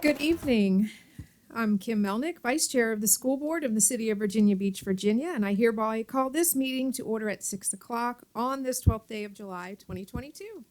Good evening. I'm Kim Melnick, Vice Chair of the School Board of the City of Virginia Beach, Virginia, and I hereby call this meeting to order at 6 o'clock on this 12th day of July, 2022.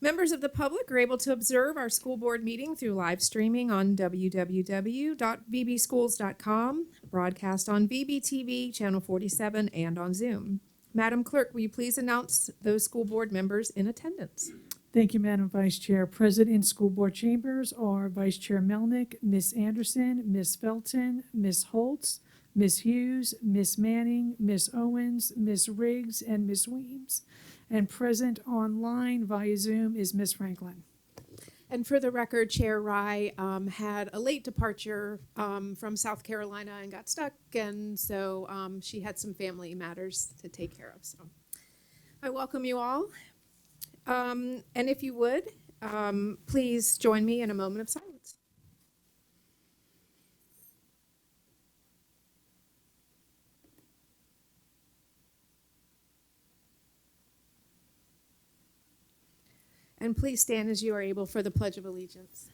Members of the public are able to observe our school board meeting through live streaming on www.vbschools.com, broadcast on VBTV, Channel 47, and on Zoom. Madam Clerk, will you please announce those school board members in attendance? Thank you, Madam Vice Chair. Present in school board chambers are Vice Chair Melnick, Ms. Anderson, Ms. Felton, Ms. Holtz, Ms. Hughes, Ms. Manning, Ms. Owens, Ms. Riggs, and Ms. Weems. And present online via Zoom is Ms. Franklin. And for the record, Chair Rye had a late departure from South Carolina and got stuck, and so she had some family matters to take care of. So I welcome you all. And if you would, please join me in a moment of silence. And please stand as you are able for the Pledge of Allegiance.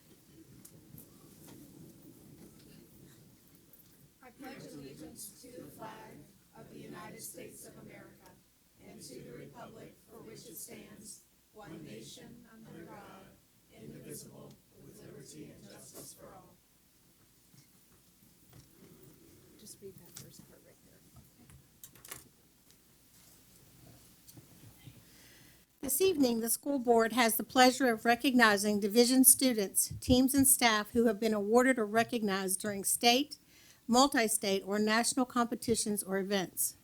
I pledge allegiance to the flag of the United States of America and to the republic for which it stands, one nation, under God, indivisible, with liberty and justice for all. Just read that first part right there. This evening, the school board has the pleasure of recognizing division students, teams, and staff who have been awarded or recognized during state, multi-state, or national competitions or events.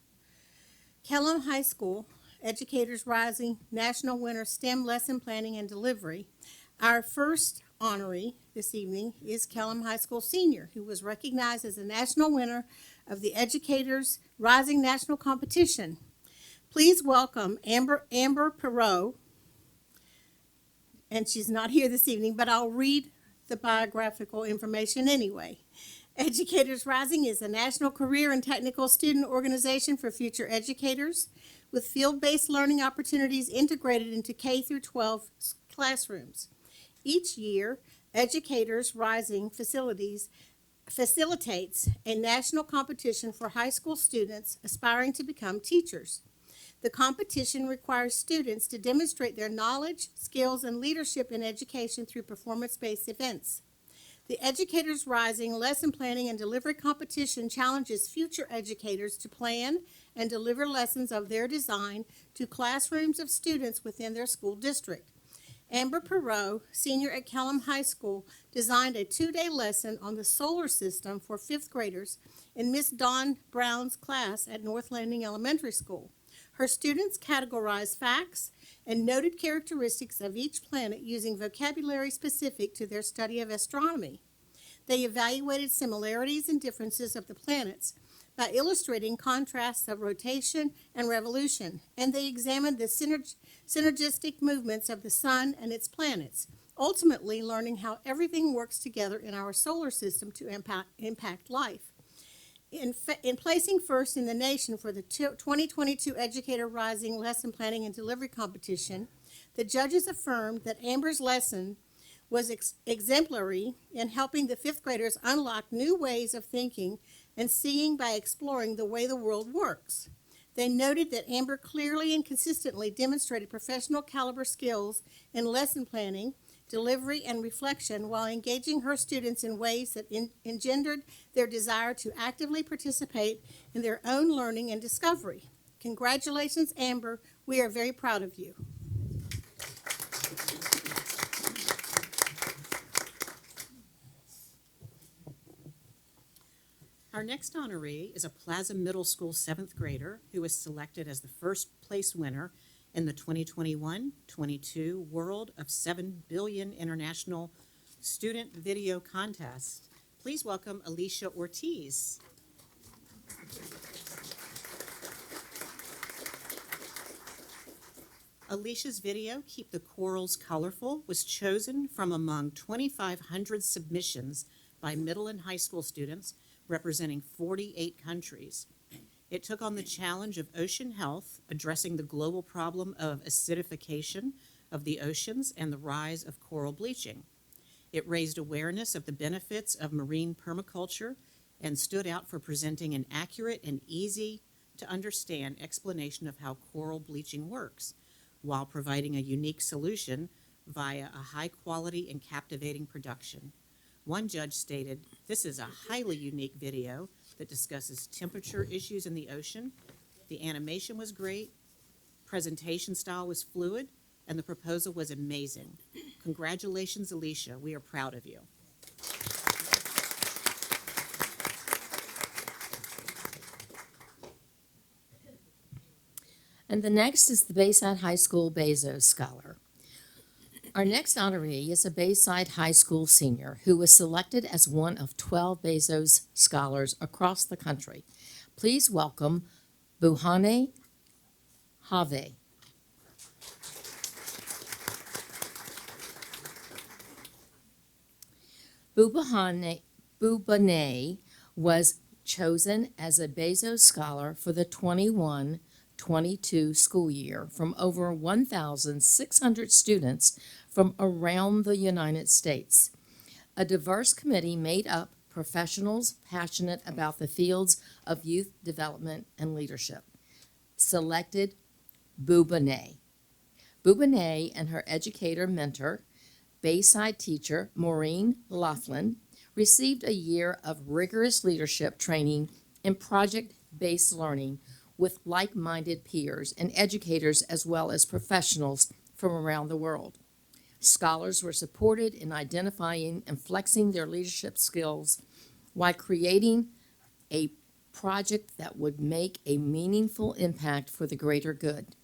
Kellam High School, Educators Rising National Winner STEM Lesson Planning and Delivery. Our first honoree this evening is Kellam High School senior, who was recognized as a national winner of the Educators Rising National Competition. Please welcome Amber Perot, and she's not here this evening, but I'll read the biographical information anyway. Educators Rising is a national career and technical student organization for future educators with field-based learning opportunities integrated into K through 12 classrooms. Each year, Educators Rising facilitates a national competition for high school students aspiring to become teachers. The competition requires students to demonstrate their knowledge, skills, and leadership in education through performance-based events. The Educators Rising Lesson Planning and Delivery Competition challenges future educators to plan and deliver lessons of their design to classrooms of students within their school district. Amber Perot, senior at Kellam High School, designed a 2-day lesson on the solar system for 5th graders in Miss Dawn Brown's class at North Landing Elementary School. Her students categorized facts and noted characteristics of each planet using vocabulary specific to their study of astronomy. They evaluated similarities and differences of the planets by illustrating contrasts of rotation and revolution, and they examined the synergistic movements of the sun and its planets, ultimately learning how everything works together in our solar system to impact life. In placing first in the nation for the 2022 Educator Rising Lesson Planning and Delivery Competition, the judges affirmed that Amber's lesson was exemplary in helping the 5th graders unlock new ways of thinking and seeing by exploring the way the world works. They noted that Amber clearly and consistently demonstrated professional caliber skills in lesson planning, delivery, and reflection while engaging her students in ways that engendered their desire to actively participate in their own learning and discovery. Congratulations, Amber. We are very proud of you. Our next honoree is a Plaza Middle School 7th grader who was selected as the first place winner in the 2021-22 World of 7 Billion International Student Video Contest. Please welcome Alicia Ortiz. Alicia's video, Keep the Corals Colorful, was chosen from among 2,500 submissions by middle and high school students representing 48 countries. It took on the challenge of ocean health, addressing the global problem of acidification of the oceans and the rise of coral bleaching. It raised awareness of the benefits of marine permaculture and stood out for presenting an accurate and easy to understand explanation of how coral bleaching works, while providing a unique solution via a high quality and captivating production. One judge stated, "This is a highly unique video that discusses temperature issues in the ocean. The animation was great, presentation style was fluid, and the proposal was amazing. Congratulations, Alicia. We are proud of you." And the next is the Bayside High School Bezos Scholar. Our next honoree is a Bayside High School senior who was selected as one of 12 Bezos Scholars across the country. Please welcome Buhane Have. Bubane was chosen as a Bezos Scholar for the 21-22 school year from over 1,600 students from around the United States. A diverse committee made up professionals passionate about the fields of youth development and leadership selected Bubane. Bubane and her educator mentor, Bayside teacher Maureen Laughlin, received a year of rigorous leadership training and project-based learning with like-minded peers and educators as well as professionals from around the world. Scholars were supported in identifying and flexing their leadership skills while creating a project that would make a meaningful impact for the greater good.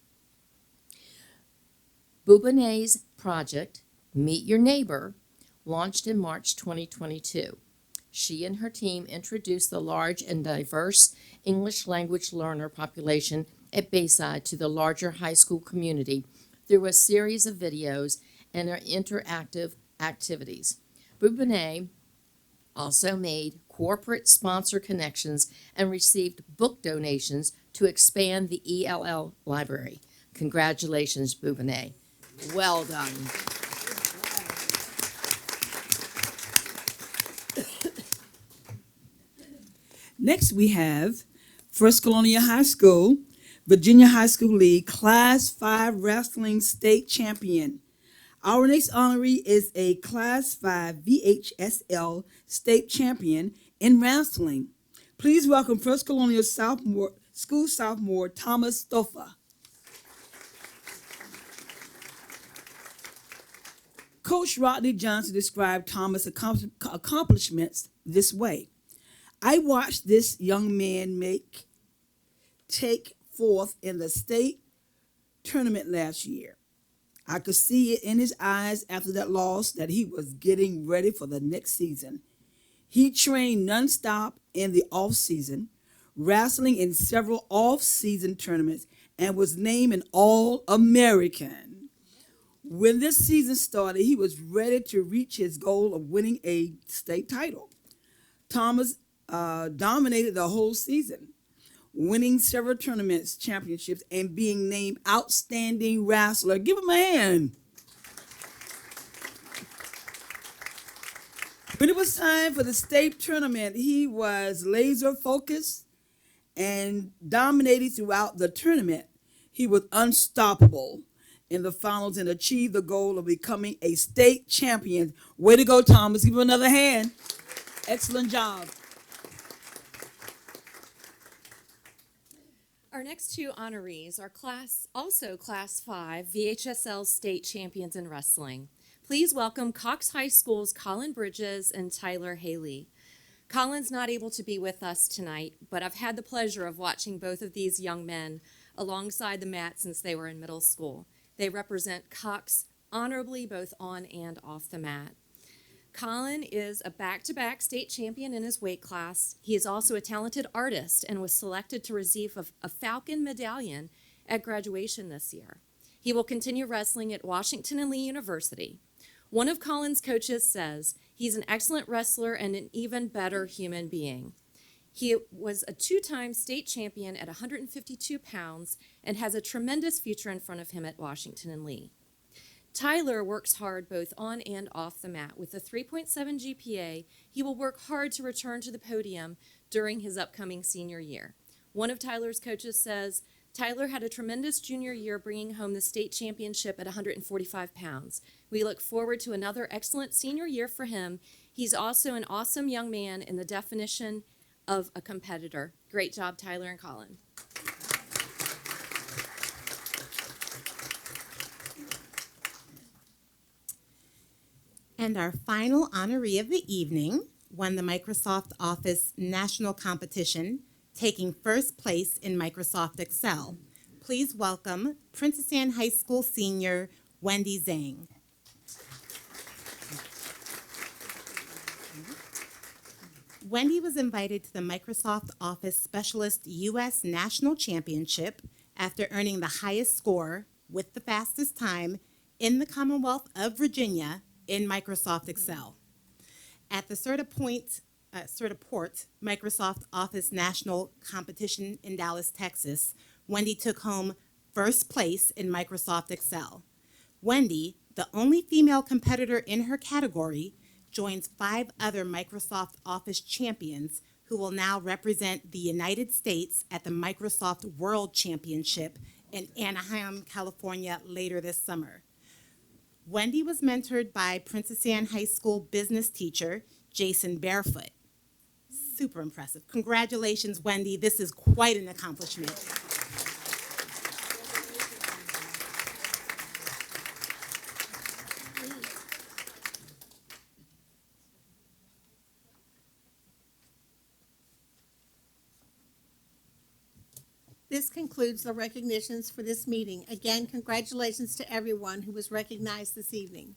Bubane's project, Meet Your Neighbor, launched in March 2022. She and her team introduced the large and diverse English language learner population at Bayside to the larger high school community through a series of videos and interactive activities. Bubane also made corporate sponsor connections and received book donations to expand the ELL library. Congratulations, Bubane. Well done. Next, we have First Colonial High School, Virginia High School League Class 5 Wrestling State Champion. Our next honoree is a Class 5 VHSL State Champion in wrestling. Please welcome First Colonial School sophomore Thomas Stoffa. Coach Rodney Johnson described Thomas' accomplishments this way. I watched this young man take fourth in the state tournament last year. I could see it in his eyes after that loss that he was getting ready for the next season. He trained nonstop in the off-season, wrestling in several off-season tournaments, and was named an All-American. When this season started, he was ready to reach his goal of winning a state title. Thomas dominated the whole season, winning several tournaments, championships, and being named Outstanding Wrestler. Give him a hand. When it was time for the state tournament, he was laser focused and dominated throughout the tournament. He was unstoppable in the finals and achieved the goal of becoming a state champion. Way to go, Thomas. Give him another hand. Excellent job. Our next two honorees are also Class 5 VHSL State Champions in Wrestling. Please welcome Cox High School's Colin Bridges and Tyler Haley. Colin's not able to be with us tonight, but I've had the pleasure of watching both of these young men alongside the mat since they were in middle school. They represent Cox honorably both on and off the mat. Colin is a back-to-back state champion in his weight class. He is also a talented artist and was selected to receive a Falcon medallion at graduation this year. He will continue wrestling at Washington and Lee University. One of Colin's coaches says he's an excellent wrestler and an even better human being. He was a two-time state champion at 152 pounds and has a tremendous future in front of him at Washington and Lee. Tyler works hard both on and off the mat. With a 3.7 GPA, he will work hard to return to the podium during his upcoming senior year. One of Tyler's coaches says, Tyler had a tremendous junior year, bringing home the state championship at 145 pounds. We look forward to another excellent senior year for him. He's also an awesome young man in the definition of a competitor. Great job, Tyler and Colin. And our final honoree of the evening won the Microsoft Office National Competition, taking first place in Microsoft Excel. Please welcome Princess Anne High School senior Wendy Zhang. Wendy was invited to the Microsoft Office Specialist U.S. National Championship after earning the highest score with the fastest time in the Commonwealth of Virginia in Microsoft Excel. At the Certiport Microsoft Office National Competition in Dallas, Texas, Wendy took home first place in Microsoft Excel. Wendy, the only female competitor in her category, joins 5 other Microsoft Office champions who will now represent the United States at the Microsoft World Championship in Anaheim, California later this summer. Wendy was mentored by Princess Anne High School business teacher, Jason Barefoot. Super impressive. Congratulations, Wendy. This is quite an accomplishment. This concludes the recognitions for this meeting. Again, congratulations to everyone who was recognized this evening.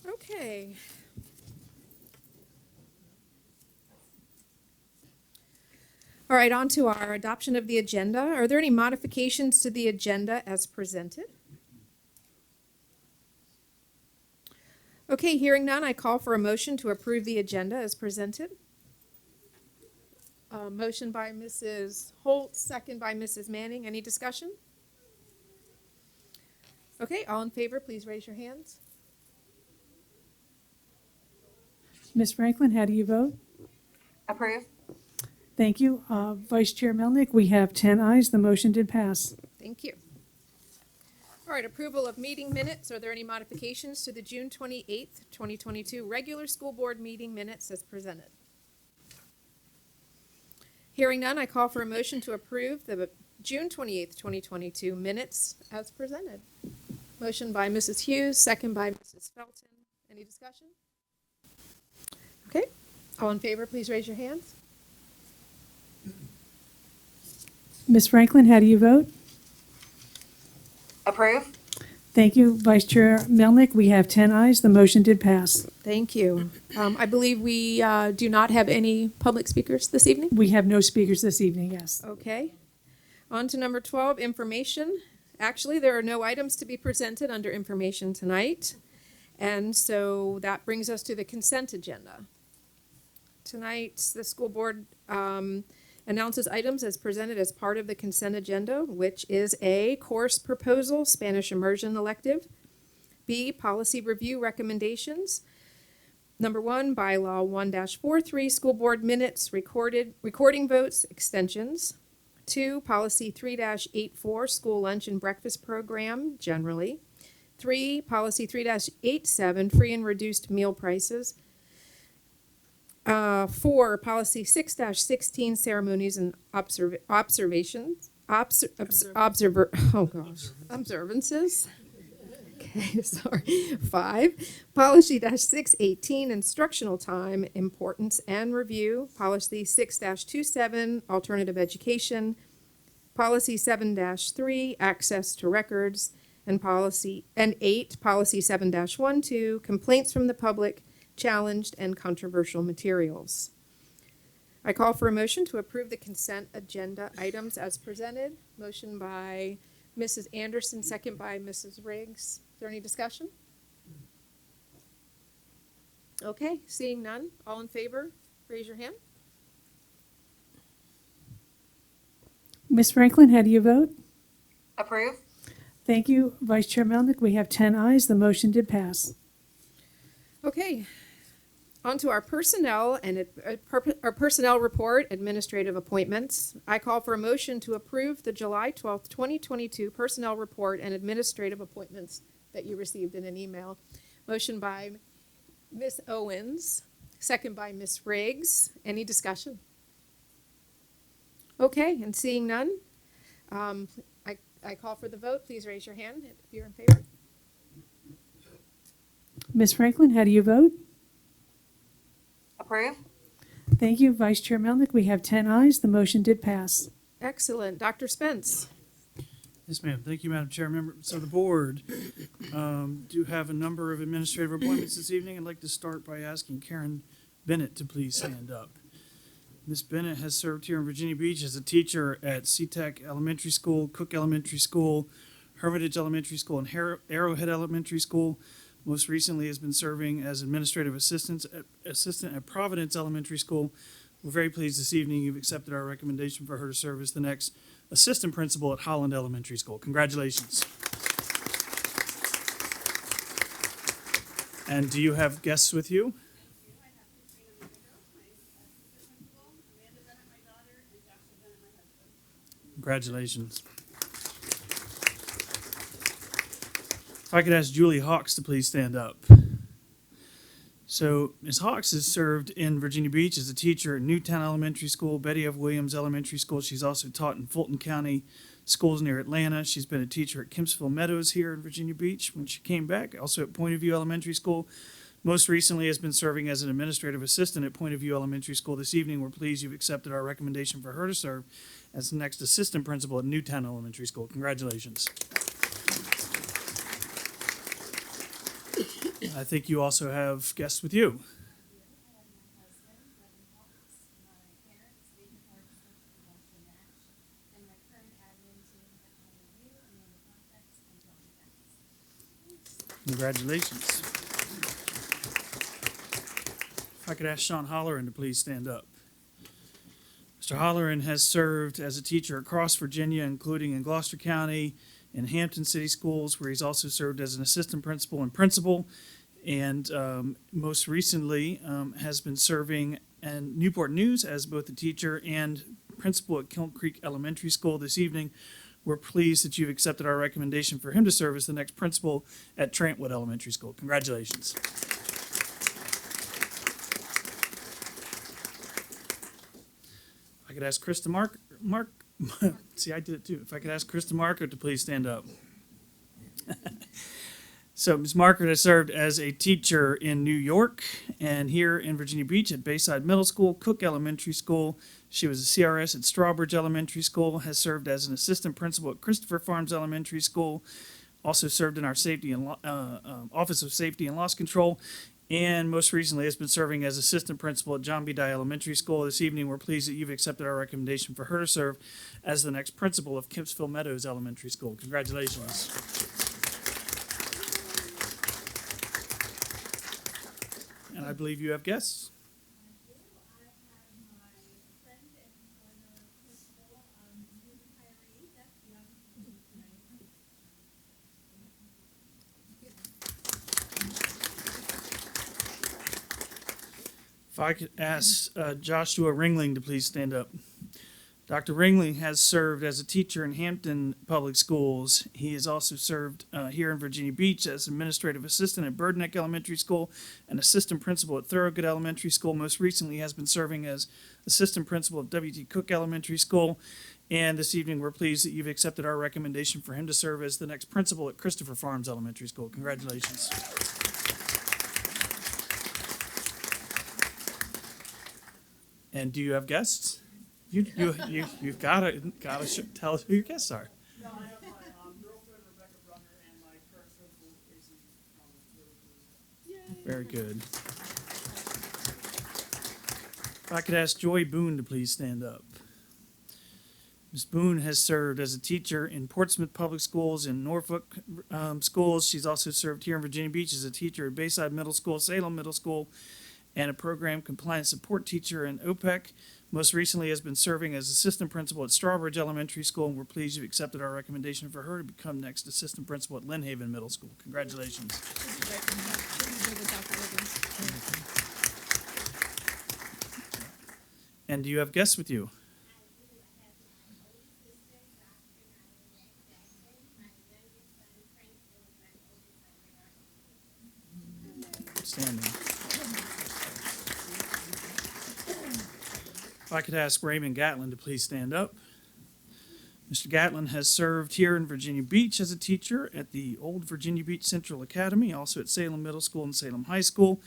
Okay. All right, on to our adoption of the agenda. Are there any modifications to the agenda as presented? Okay, hearing none, I call for a motion to approve the agenda as presented. Motion by Mrs. Holt, second by Mrs. Manning. Any discussion? Okay, all in favor, please raise your hands. Ms. Franklin, how do you vote? Approve. Thank you. Vice Chair Melnick, we have 10 ayes. The motion did pass. Thank you. All right, approval of meeting minutes. Are there any modifications to the June 28th, 2022 regular school board meeting minutes as presented? Hearing none, I call for a motion to approve the June 28th, 2022 minutes as presented. Motion by Mrs. Hughes, second by Mrs. Felton. Any discussion? Okay, all in favor, please raise your hands. Ms. Franklin, how do you vote? Approve. Thank you. Vice Chair Melnick, we have 10 ayes. The motion did pass. Thank you. I believe we do not have any public speakers this evening. We have no speakers this evening, yes. Okay. On to number 12, information. Actually, there are no items to be presented under information tonight. And so that brings us to the consent agenda. Tonight, the school board announces items as presented as part of the consent agenda, which is A, course proposal, Spanish immersion elective. B, policy review recommendations. Number 1, bylaw 1-43, school board minutes, recording votes, extensions. 2, policy 3-84, school lunch and breakfast program, generally. 3, policy 3-87, free and reduced meal prices. 4, policy 6-16, ceremonies and observances. Okay, sorry. 5, policy -618, instructional time, importance and review. Policy 6-27, alternative education. Policy 7-3, access to records. And 8, policy 7-12, complaints from the public, challenged and controversial materials. I call for a motion to approve the consent agenda items as presented. Motion by Mrs. Anderson, second by Mrs. Riggs. Is there any discussion? Okay, seeing none. All in favor, raise your hand. Ms. Franklin, how do you vote? Approve. Thank you. Vice Chair Melnick, we have 10 ayes. The motion did pass. Okay, on to our personnel and our personnel report, administrative appointments. I call for a motion to approve the July 12th, 2022 personnel report and administrative appointments that you received in an email. Motion by Ms. Owens, second by Ms. Riggs. Any discussion? Okay, and seeing none, I call for the vote. Please raise your hand if you're in favor. Ms. Franklin, how do you vote? Approve. Thank you. Vice Chair Melnick, we have 10 ayes. The motion did pass. Excellent. Dr. Spence. Yes, ma'am. Thank you, Madam Chair. Members of the board, do have a number of administrative appointments this evening. I'd like to start by asking Karen Bennett to please stand up. Ms. Bennett has served here in Virginia Beach as a teacher at SeaTech Elementary School, Cook Elementary School, Hermitage Elementary School, and Arrowhead Elementary School. Most recently has been serving as administrative assistant at Providence Elementary School. We're very pleased this evening you've accepted our recommendation for her to serve as the next assistant principal at Holland Elementary School. Congratulations. And do you have guests with you? Congratulations. If I could ask Julie Hawks to please stand up. So Ms. Hawks has served in Virginia Beach as a teacher at Newtown Elementary School, Betty F. Williams Elementary School. She's also taught in Fulton County schools near Atlanta. She's been a teacher at Kempsville Meadows here in Virginia Beach when she came back, also at Point of View Elementary School. Most recently has been serving as an administrative assistant at Point of View Elementary School. This evening, we're pleased you've accepted our recommendation for her to serve as the next assistant principal at Newtown Elementary School. Congratulations. I think you also have guests with you. Congratulations. If I could ask Sean Holleran to please stand up. Mr. Holleran has served as a teacher across Virginia, including in Gloucester County and Hampton City Schools, where he's also served as an assistant principal and principal, and most recently has been serving in Newport News as both a teacher and principal at Kiln Creek Elementary School. This evening, we're pleased that you've accepted our recommendation for him to serve as the next principal at Trentwood Elementary School. Congratulations. I could ask Krista Mark. See, I did it too. If I could ask Krista Marker to please stand up. So Ms. Marker has served as a teacher in New York and here in Virginia Beach at Bayside Middle School, Cook Elementary School. She was a CRS at Strawbridge Elementary School, has served as an assistant principal at Christopher Farms Elementary School, also served in our safety and Office of Safety and Loss Control, and most recently has been serving as assistant principal at John B. Dye Elementary School. This evening, we're pleased that you've accepted our recommendation for her to serve as the next principal of Kempsville Meadows Elementary School. Congratulations. And I believe you have guests. If I could ask Joshua Ringling to please stand up. Dr. Ringling has served as a teacher in Hampton Public Schools. He has also served here in Virginia Beach as administrative assistant at Birdneck Elementary School and assistant principal at Thorogood Elementary School. Most recently has been serving as assistant principal at W.T. Cook Elementary School. And this evening, we're pleased that you've accepted our recommendation for him to serve as the next principal at Christopher Farms Elementary School. Congratulations. And do you have guests? You've got to tell us who your guests are. No, I have my girlfriend, Rebecca Brunner, and my current principal, Casey Thomas. Very good. If I could ask Joy Boone to please stand up. Ms. Boone has served as a teacher in Portsmouth Public Schools and Norfolk Schools. She's also served here in Virginia Beach as a teacher at Bayside Middle School, Salem Middle School, and a program compliance support teacher in OPEC. Most recently has been serving as assistant principal at Strawbridge Elementary School, and we're pleased you've accepted our recommendation for her to become next assistant principal at Lynn Haven Middle School. Congratulations. And do you have guests with you? Outstanding. If I could ask Raymond Gatlin to please stand up. Mr. Gatlin has served here in Virginia Beach as a teacher at the Old Virginia Beach Central Academy, also at Salem Middle School and Salem High School.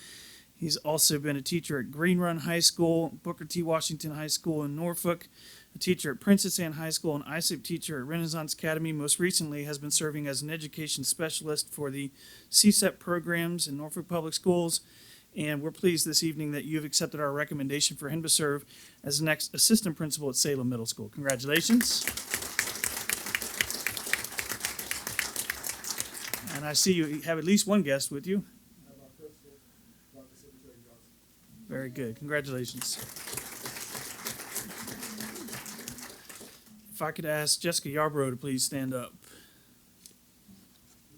He's also been a teacher at Green Run High School, Booker T. Washington High School in Norfolk, a teacher at Princess Anne High School, and ISIP teacher at Renaissance Academy. Most recently has been serving as an education specialist for the CSEP programs in Norfolk Public Schools. And we're pleased this evening that you've accepted our recommendation for him to serve as the next assistant principal at Salem Middle School. Congratulations. And I see you have at least one guest with you. Very good. Congratulations. If I could ask Jessica Yarbrough to please stand up.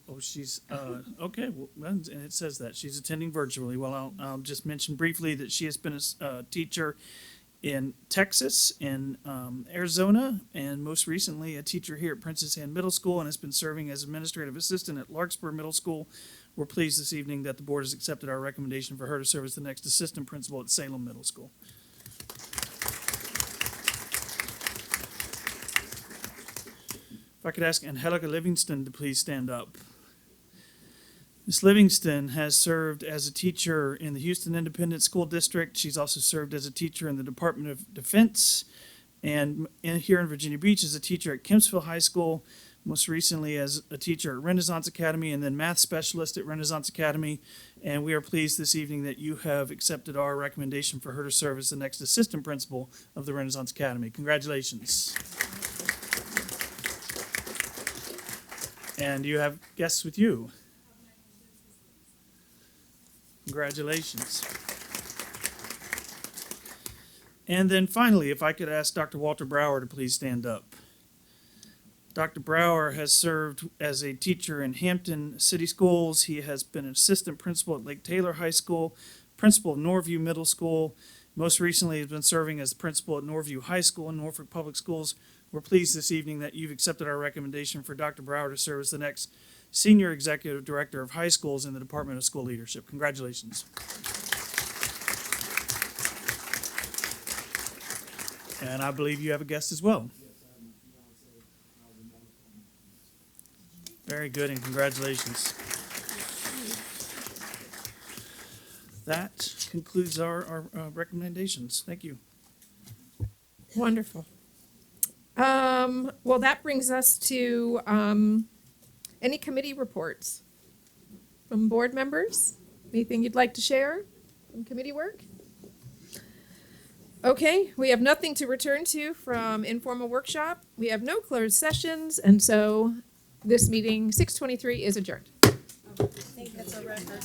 Oh, she's, okay, well, and it says that she's attending virtually. Well, I'll just mention briefly that she has been a teacher in Texas, in Arizona, and most recently a teacher here at Princess Anne Middle School, and has been serving as administrative assistant at Larkspur Middle School. We're pleased this evening that the board has accepted our recommendation for her to serve as the next assistant principal at Salem Middle School. If I could ask Angelica Livingston to please stand up. Ms. Livingston has served as a teacher in the Houston Independent School District. She's also served as a teacher in the Department of Defense, and here in Virginia Beach as a teacher at Kempsville High School, most recently as a teacher at Renaissance Academy, and then math specialist at Renaissance Academy. And we are pleased this evening that you have accepted our recommendation for her to serve as the next assistant principal of the Renaissance Academy. Congratulations. And you have guests with you. Congratulations. And then finally, if I could ask Dr. Walter Brower to please stand up. Dr. Brower has served as a teacher in Hampton City Schools. He has been an assistant principal at Lake Taylor High School, principal of Norview Middle School. Most recently, has been serving as the principal at Norview High School in Norfolk Public Schools. We're pleased this evening that you've accepted our recommendation for Dr. Brower to serve as the next Senior Executive Director of High Schools in the Department of School Leadership. Congratulations. And I believe you have a guest as well. Very good, and congratulations. That concludes our recommendations. Thank you. Wonderful. Well, that brings us to any committee reports from board members? Anything you'd like to share from committee work? Okay, we have nothing to return to from informal workshop. We have no closed sessions, and so this meeting, 6:23, is adjourned. I think that's a record.